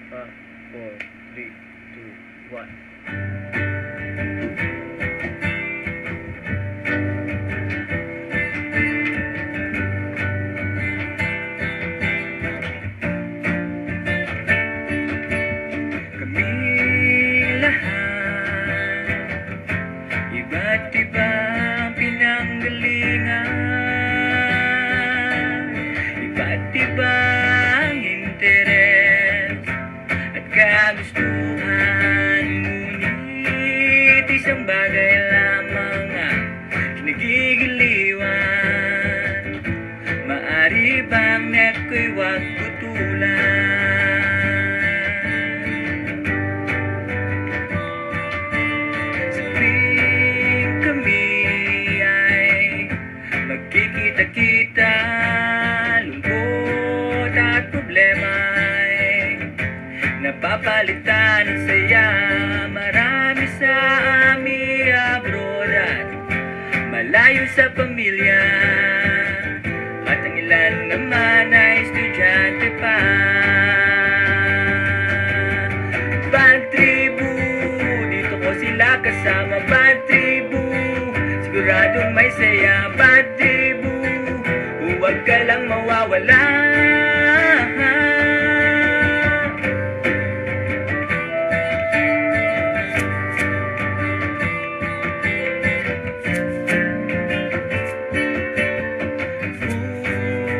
5, 4, 3, 2, 1. Kaming lahat, iba't ibang pinanggalingan, iba't ibang interes at kagustuhan. Ngunit isang bagay lamang ang kinagigiliwan. Maari bang ako'y huwag putulan? Magkikita-kita, lungkot at problema ay napapalitan ng saya. Marami sa amin abroad at malayo sa pamilya, at ang ilan naman ay estudyante pa. Bad tribu, dito ko sila kasama. Bad tribu, siguradong may saya. Bad tribu, huwag ka lang mawawala.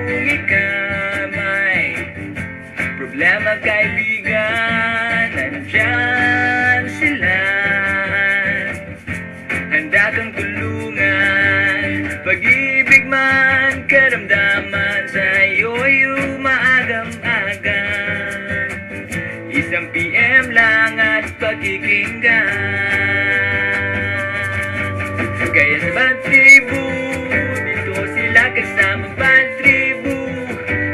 Kung ikaw may problema, kaibigan, nandyan sila. Handa kang tulungan. Pag-ibig man, karamdaman, sa'yo'y umaagam-agam. 1 PM lang at pakikinggan. Kaya sa Bad Tribu, dito sila kasama. Bad Tribu,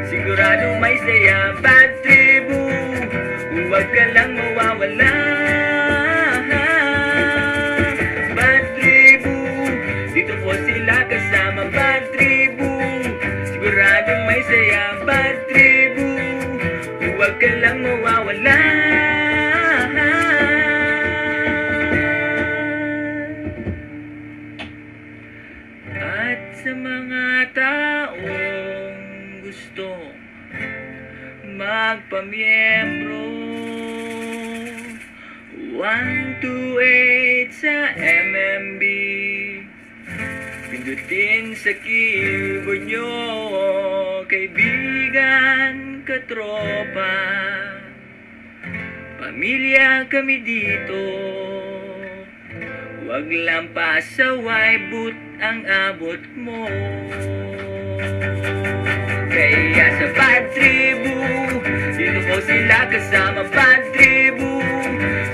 sigurado may saya. Bad Tribu, huwag ka lang mawawala. Bad Tribu, dito po sila kasama. Bad Tribu, siguradong may saya. Bad Tribu, huwag ka lang mawawala. At sa mga taong gusto magpamiyembro, 128 sa MMB, pindutin sa keyboard nyo. Kaibigan, katropa, pamilya kami dito. Huwag lang pasaway, but ang abot mo. Kaya sa Bad Tribu, dito ko sila kasama. Bad Tribu,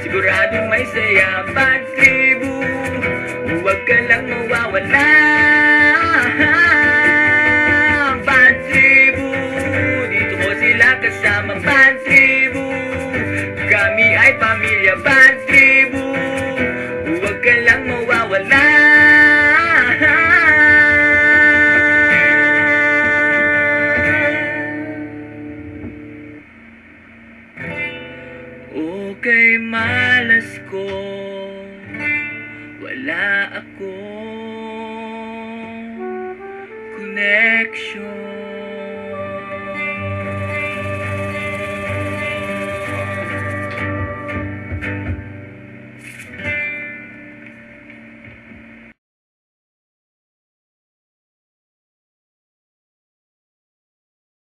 siguradong may saya. Bad Tribu, huwag ka lang mawawala. Bad Tribu, dito ko sila kasama. Bad Tribu, kami ay pamilya. Bad Tribu, huwag ka lang mawawala. Okay, malas ko, wala akong connection.